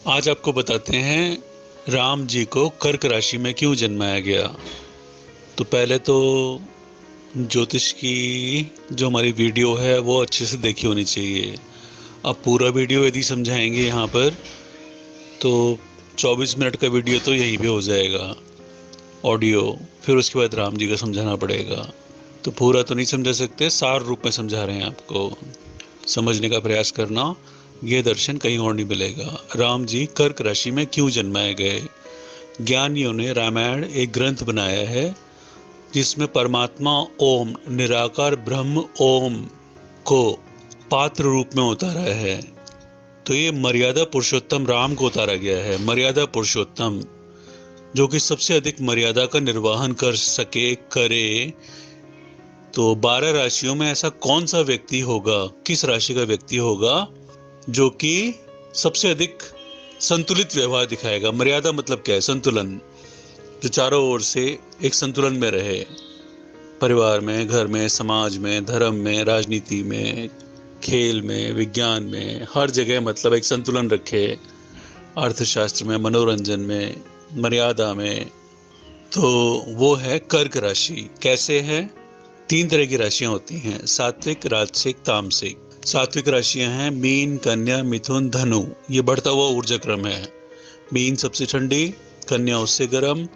आज आपको बताते हैं राम जी को कर्क राशि में क्यों जन्माया गया। तो पहले तो ज्योतिष की जो हमारी वीडियो है वो अच्छे से देखी होनी चाहिए। अब पूरा वीडियो यदि समझाएंगे यहाँ पर तो 24 मिनट का वीडियो तो यहीं पे हो जाएगा ऑडियो। फिर उसके बाद राम जी का समझाना पड़ेगा, तो पूरा तो नहीं समझा सकते, सार रूप में समझा रहे हैं आपको। समझने का प्रयास करना, ये दर्शन कहीं और नहीं मिलेगा। राम जी कर्क राशि में क्यों जन्माए गए। ज्ञानियों ने रामायण एक ग्रंथ बनाया है जिसमें परमात्मा ओम, निराकार ब्रह्म ओम को पात्र रूप में उतारा है। तो ये मर्यादा पुरुषोत्तम राम को उतारा गया है। मर्यादा पुरुषोत्तम जो कि सबसे अधिक मर्यादा का निर्वहन कर सके, करे। तो 12 राशियों में ऐसा कौन सा व्यक्ति होगा, किस राशि का व्यक्ति होगा जो कि सबसे अधिक संतुलित व्यवहार दिखाएगा। मर्यादा मतलब क्या है? संतुलन, जो चारों ओर से एक संतुलन में रहे। परिवार में, घर में, समाज में, धर्म में, राजनीति में, खेल में, विज्ञान में, हर जगह मतलब एक संतुलन रखे। अर्थशास्त्र में, मनोरंजन में, मर्यादा में। तो वो है कर्क राशि। कैसे है? 3 तरह की राशियां होती हैं, सात्विक, राजसिक, तामसिक। सात्विक राशियां हैं मीन, कन्या, मिथुन, धनु। ये बढ़ता हुआ ऊर्जा क्रम है। मीन सबसे ठंडी, कन्या उससे गर्म,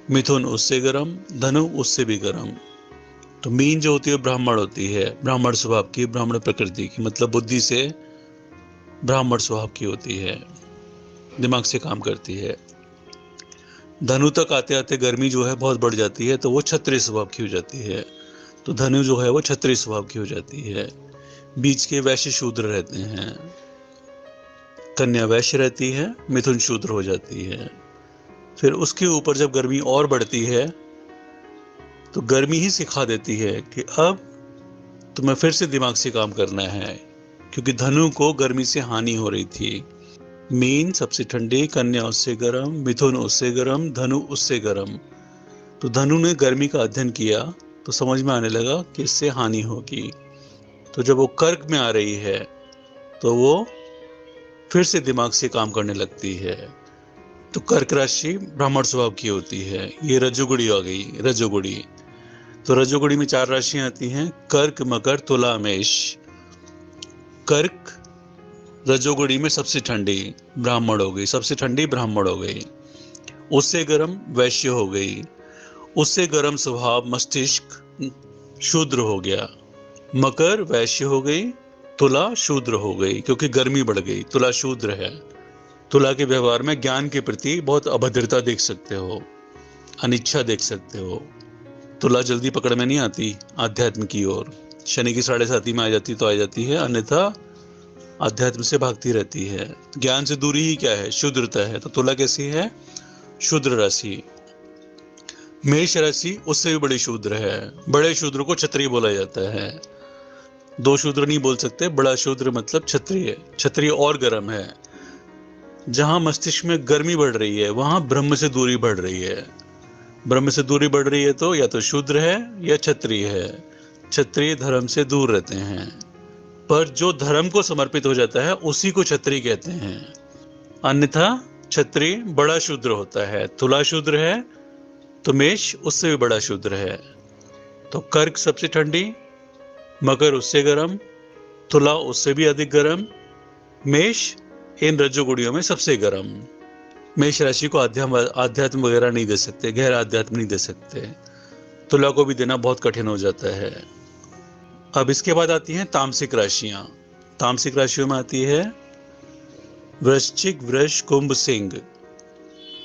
मिथुन उससे गर्म, धनु उससे भी गर्म। तो मीन जो होती है ब्राह्मण होती है, ब्राह्मण स्वभाव की, ब्राह्मण प्रकृति की, मतलब बुद्धि से ब्राह्मण स्वभाव की होती है, दिमाग से काम करती है। धनु तक आते आते गर्मी जो है बहुत बढ़ जाती है, तो वो क्षत्रिय स्वभाव की हो जाती है। तो धनु जो है वो क्षत्रिय स्वभाव की हो जाती है। बीच के वैश्य शूद्र रहते हैं। कन्या वैश्य रहती है, मिथुन शूद्र हो जाती है। फिर उसके ऊपर जब गर्मी और बढ़ती है तो गर्मी ही सिखा देती है कि अब तुम्हें फिर से दिमाग से काम करना है, क्योंकि धनु को गर्मी से हानि हो रही थी। मीन सबसे ठंडी, कन्या उससे गर्म, मिथुन उससे गर्म, धनु उससे गर्म। तो धनु ने गर्मी का अध्ययन किया तो समझ में आने लगा कि इससे हानि होगी। तो जब वो कर्क में आ रही है तो वो फिर से दिमाग से काम करने लगती है। तो कर्क राशि ब्राह्मण स्वभाव की होती है। ये रजोगुड़ी आ गई, रजोगुड़ी। तो रजोगुड़ी में 4 राशियां आती हैं, कर्क, मकर, तुला, मेष। कर्क रजोगुड़ी में सबसे ठंडी ब्राह्मण हो गई, सबसे ठंडी ब्राह्मण हो गई। उससे गर्म वैश्य हो गई। उससे गर्म स्वभाव मस्तिष्क शूद्र हो गया। मकर वैश्य हो गई, तुला शूद्र हो गई क्योंकि गर्मी बढ़ गई, तुला शूद्र है। तुला के व्यवहार में ज्ञान के प्रति बहुत अभद्रता देख सकते हो, अनिच्छा देख सकते हो। तुला जल्दी पकड़ में नहीं आती आध्यात्म की ओर। शनि की 7.5 में आ जाती तो आ जाती है, अन्यथा अध्यात्म से भागती रहती है। ज्ञान से दूरी ही क्या है? शुद्रता है। तो तुला कैसी है? शूद्र राशि। मेष राशि उससे भी बड़ी शूद्र है। बड़े शूद्र को क्षत्रिय बोला जाता है। 2 शूद्र नहीं बोल सकते, बड़ा शूद्र मतलब क्षत्रिय। क्षत्रिय और गर्म है। जहां मस्तिष्क में गर्मी बढ़ रही है वहां ब्रह्म से दूरी बढ़ रही है। ब्रह्म से दूरी बढ़ रही है तो या तो शूद्र है या क्षत्रिय है। क्षत्रिय धर्म से दूर रहते हैं, पर जो धर्म को समर्पित हो जाता है उसी को क्षत्रिय कहते हैं। अन्यथा क्षत्रिय बड़ा शूद्र होता है। तुला शूद्र है तो मेष उससे भी बड़ा शूद्र है। तो कर्क सबसे ठंडी, मकर उससे गर्म, तुला उससे भी अधिक गर्म, मेष इन रजोगुड़ियों में सबसे गर्म। मेष राशि को आध्यात्म वगैरह नहीं दे सकते, गहरा अध्यात्म नहीं दे सकते। तुला को भी देना बहुत कठिन हो जाता है। अब इसके बाद आती हैं तामसिक राशियां। तामसिक राशियों में आती है वृश्चिक, वृष, कुंभ, सिंह।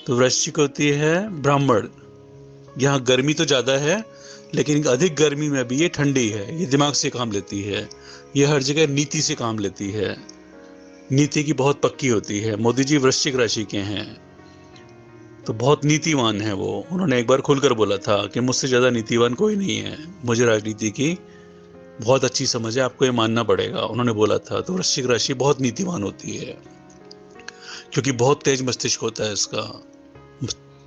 तो वृश्चिक होती है ब्राह्मण। यहाँ गर्मी तो ज्यादा है, लेकिन अधिक गर्मी में भी ये ठंडी है, ये दिमाग से काम लेती है, ये हर जगह नीति से काम लेती है, नीति की बहुत पक्की होती है। मोदी जी वृश्चिक राशि के हैं तो बहुत नीतिवान है वो। उन्होंने एक बार खुलकर बोला था कि मुझसे ज्यादा नीतिवान कोई नहीं है, मुझे राजनीति की बहुत अच्छी समझ है, आपको ये मानना पड़ेगा, उन्होंने बोला था। तो वृश्चिक राशि बहुत नीतिवान होती है क्योंकि बहुत तेज मस्तिष्क होता है इसका।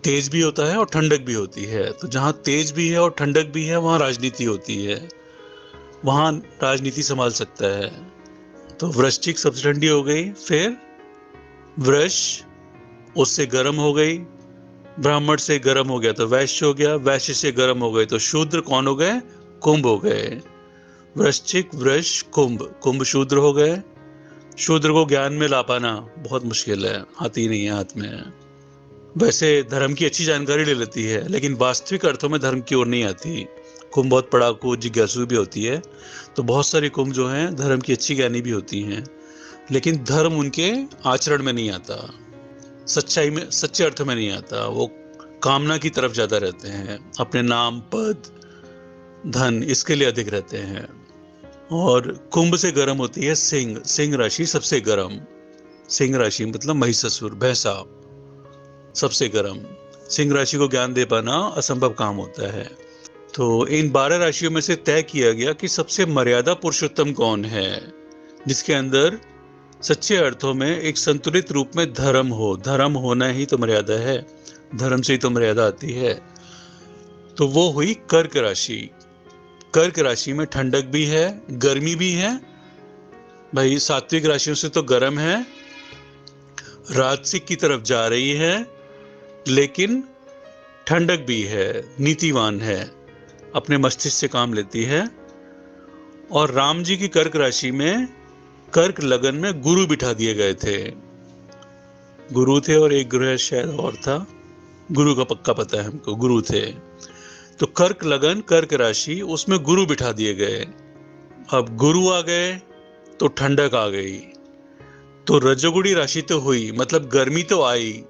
तेज भी होता है और ठंडक भी होती है। तो जहां तेज भी है और ठंडक भी है वहां राजनीति होती है, वहां राजनीति संभाल सकता है। तो वृश्चिक सबसे ठंडी हो गई। फिर वृष उससे गर्म हो गई, ब्राह्मण से गर्म हो गया तो वैश्य हो गया, वैश्य से गर्म हो गए तो शूद्र कौन हो गए? कुंभ हो गए। वृश्चिक, वृष, कुंभ, कुंभ शूद्र हो गए। शूद्र को ज्ञान में ला पाना बहुत मुश्किल है, आती नहीं है हाथ में। वैसे धर्म की अच्छी जानकारी ले लेती है, लेकिन वास्तविक अर्थों में धर्म की ओर नहीं आती। कुंभ बहुत पढ़ाकू जिज्ञासु भी होती है, तो बहुत सारी कुंभ जो हैं धर्म की अच्छी ज्ञानी भी होती हैं, लेकिन धर्म उनके आचरण में नहीं आता, सच्चाई में, सच्चे अर्थ में नहीं आता। वो कामना की तरफ ज्यादा रहते हैं, अपने नाम, पद, धन, इसके लिए अधिक रहते हैं। और कुंभ से गर्म होती है सिंह। सिंह राशि सबसे गर्म। सिंह राशि मतलब महिषासुर, भैंसा, सबसे गर्म। सिंह राशि को ज्ञान दे पाना असंभव काम होता है। तो इन 12 राशियों में से तय किया गया कि सबसे मर्यादा पुरुषोत्तम कौन है, जिसके अंदर सच्चे अर्थों में एक संतुलित रूप में धर्म हो। धर्म होना ही तो मर्यादा है, धर्म से ही तो मर्यादा आती है। तो वो हुई कर्क राशि। कर्क राशि में ठंडक भी है, गर्मी भी है। भाई सात्विक राशियों से तो गर्म है, राजसिक की तरफ जा रही है, लेकिन ठंडक भी है, नीतिवान है, अपने मस्तिष्क से काम लेती है। और राम जी की कर्क राशि में कर्क लगन में गुरु बिठा दिए गए थे। गुरु थे और एक ग्रह शायद और था, गुरु का पक्का पता है हमको, गुरु थे। तो कर्क लगन, कर्क राशि, उसमें गुरु बिठा दिए गए। अब गुरु आ गए तो ठंडक आ गई, तो रजोगुणी राशि तो हुई, मतलब गर्मी तो आई,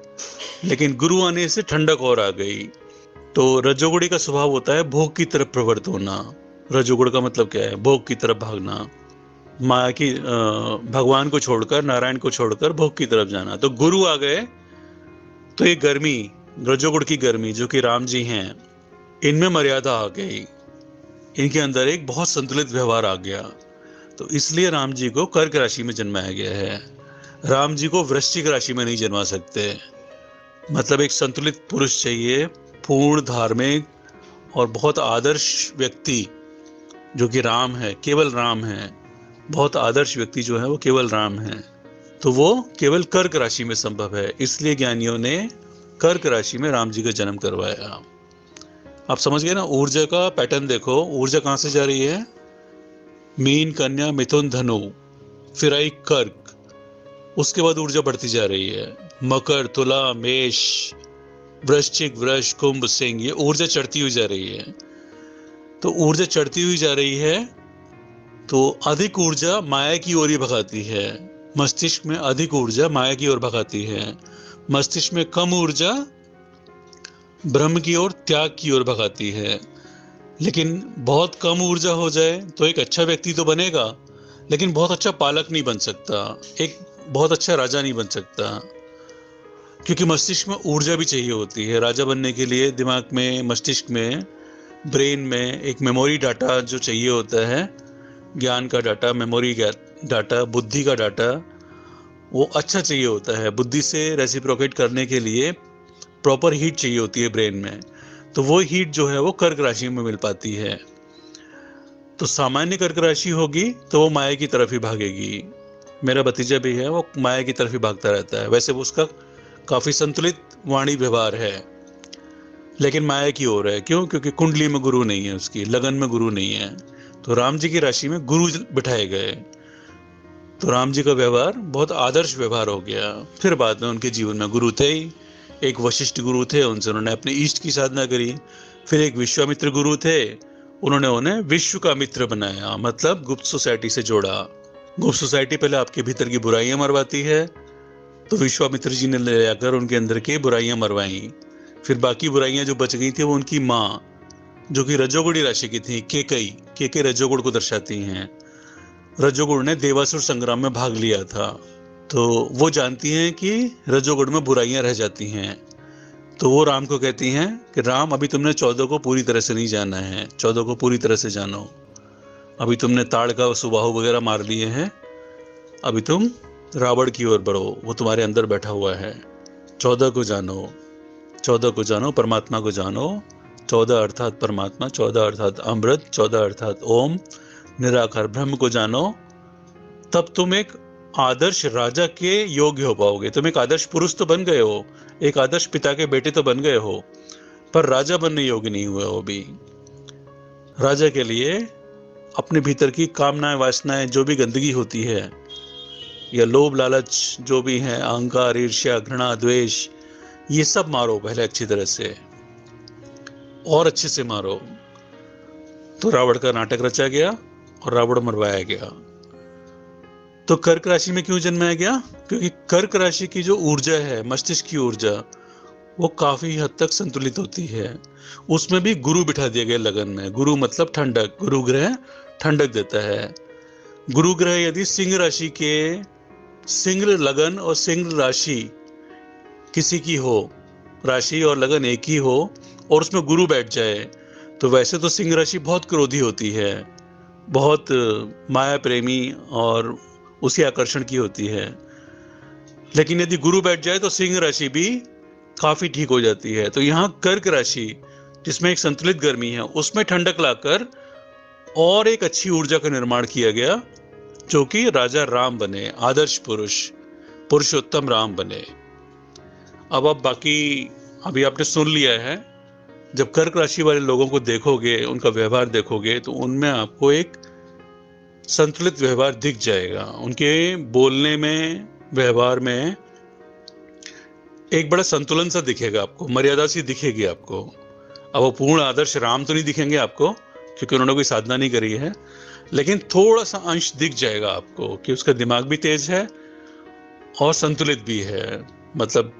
लेकिन गुरु आने से ठंडक और आ गई। तो रजोगुणी का स्वभाव होता है भोग की तरफ प्रवृत्त होना। रजोगुण का मतलब क्या है? भोग की तरफ भागना, माया की, भगवान को छोड़कर, नारायण को छोड़कर भोग की तरफ जाना। तो गुरु आ गए तो ये गर्मी, रजोगुण की गर्मी जो कि राम जी हैं, इनमें मर्यादा आ गई, इनके अंदर एक बहुत संतुलित व्यवहार आ गया। तो इसलिए राम जी को कर्क राशि में जन्माया गया है। राम जी को वृश्चिक राशि में नहीं जन्मा सकते। मतलब एक संतुलित पुरुष चाहिए, पूर्ण धार्मिक और बहुत आदर्श व्यक्ति, जो कि राम है, केवल राम है। बहुत आदर्श व्यक्ति जो है वो केवल राम है। तो वो केवल कर्क राशि में संभव है, इसलिए ज्ञानियों ने कर्क राशि में राम जी का जन्म करवाया। आप समझ गए ना? ऊर्जा का पैटर्न देखो, ऊर्जा कहां से जा रही है? मीन, कन्या, मिथुन, धनु, फिर आई कर्क, उसके बाद ऊर्जा बढ़ती जा रही है। मकर, तुला, मेष, वृश्चिक, वृष, कुंभ, सिंह, ये ऊर्जा चढ़ती हुई जा रही है। तो ऊर्जा चढ़ती हुई जा रही है तो अधिक ऊर्जा माया की ओर ही भगाती है। मस्तिष्क में अधिक ऊर्जा माया की ओर भगाती है, मस्तिष्क में कम ऊर्जा ब्रह्म की ओर, त्याग की ओर भगाती है। लेकिन बहुत कम ऊर्जा हो जाए तो एक अच्छा व्यक्ति तो बनेगा, लेकिन बहुत अच्छा पालक नहीं बन सकता, एक बहुत अच्छा राजा नहीं बन सकता, क्योंकि मस्तिष्क में ऊर्जा भी चाहिए होती है। राजा बनने के लिए दिमाग में, मस्तिष्क में, ब्रेन में एक मेमोरी डाटा जो चाहिए होता है, ज्ञान का डाटा, मेमोरी डाटा, बुद्धि का डाटा, वो अच्छा चाहिए होता है। बुद्धि से रेसिप्रोकेट करने के लिए प्रॉपर हीट चाहिए होती है ब्रेन में, तो वो हीट जो है वो कर्क राशि में मिल पाती है। तो सामान्य कर्क राशि होगी तो वो माया की तरफ ही भागेगी। मेरा भतीजा भी है, वो माया की तरफ ही भागता रहता है। वैसे वो उसका काफी संतुलित वाणी व्यवहार है, लेकिन माया की ओर है। क्यों? क्योंकि कुंडली में गुरु नहीं है, उसकी लगन में गुरु नहीं है। तो राम जी की राशि में गुरु बिठाए गए, तो राम जी का व्यवहार बहुत आदर्श व्यवहार हो गया। फिर बाद में उनके जीवन में गुरु थे ही। एक वशिष्ठ गुरु थे, उनसे उन्होंने अपने इष्ट की साधना करी। फिर एक विश्वामित्र गुरु थे, उन्होंने उन्हें विश्व का मित्र बनाया, मतलब गुप्त सोसाइटी से जोड़ा। गुप्त सोसाइटी पहले आपके भीतर की बुराइयां मरवाती है, तो विश्वामित्र जी ने ले जाकर उनके अंदर की बुराइयां मरवाई। फिर बाकी बुराइयां जो बच गई थी वो उनकी माँ, जो कि रजोगुणी राशि की थी, केकई। केकई रजोगुण को दर्शाती हैं। रजोगुण ने देवासुर संग्राम में भाग लिया था, तो वो जानती हैं कि रजोगुण में बुराइयां रह जाती हैं। तो वो राम को कहती हैं कि राम, अभी तुमने 14 को पूरी तरह से नहीं जाना है, 14 को पूरी तरह से जानो। अभी तुमने ताड़ का सुबाहु वगैरह मार लिए हैं, अभी तुम रावण की ओर बढ़ो, वो तुम्हारे अंदर बैठा हुआ है। 14 को जानो, 14 को जानो, परमात्मा को जानो। 14 अर्थात परमात्मा, 14 अर्थात अमृत, 14 अर्थात ओम, निराकार ब्रह्म को जानो। तब तुम एक आदर्श राजा के योग्य हो पाओगे। तुम एक आदर्श पुरुष तो बन गए हो, एक आदर्श पिता के बेटे तो बन गए हो, पर राजा बनने योग्य नहीं हुए हो अभी। राजा के लिए अपने भीतर की कामनाएं, वासनाएं, जो भी गंदगी होती है या लोभ लालच जो भी है, अहंकार, ईर्ष्या, घृणा, द्वेष, ये सब मारो पहले अच्छी तरह से, और अच्छे से मारो। तो रावण का नाटक रचा गया और रावण मरवाया गया। तो कर्क राशि में क्यों जन्माया गया? क्योंकि कर्क राशि की जो ऊर्जा है, मस्तिष्क की ऊर्जा, वो काफी हद तक संतुलित होती है। उसमें भी गुरु बिठा दिया गया लगन में। गुरु मतलब ठंडक, गुरु ग्रह ठंडक देता है। गुरु ग्रह यदि सिंह राशि के, सिंह लगन और सिंह राशि किसी की हो, राशि और लगन एक ही हो, और उसमें गुरु बैठ जाए, तो वैसे तो सिंह राशि बहुत क्रोधी होती है, बहुत माया प्रेमी और उसी आकर्षण की होती है। लेकिन यदि गुरु बैठ जाए तो सिंह राशि भी काफी ठीक हो जाती है। तो यहाँ कर्क राशि, जिसमें एक संतुलित गर्मी है, उसमें ठंडक लाकर और एक अच्छी ऊर्जा का निर्माण किया गया, जो कि राजा राम बने, आदर्श पुरुष, पुरुषोत्तम राम बने। अब बाकी अभी आपने सुन लिया है। जब कर्क राशि वाले लोगों को देखोगे, उनका व्यवहार देखोगे, तो उनमें आपको एक संतुलित व्यवहार दिख जाएगा। उनके बोलने में, व्यवहार में एक बड़ा संतुलन सा दिखेगा आपको, मर्यादा सी दिखेगी आपको। अब वो पूर्ण आदर्श राम तो नहीं दिखेंगे आपको, क्योंकि उन्होंने कोई साधना नहीं करी है, लेकिन थोड़ा सा अंश दिख जाएगा आपको कि उसका दिमाग भी तेज है और संतुलित भी है। मतलब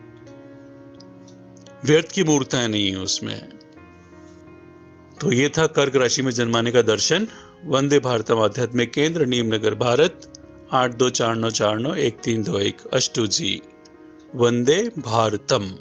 व्यर्थ की मूर्ताएं नहीं है उसमें। तो ये था कर्क राशि में जन्माने का दर्शन। वंदे भारतम आध्यात्मिक केंद्र, नीमनगर, भारत 8249491321 अष्टू जी। वंदे भारतम।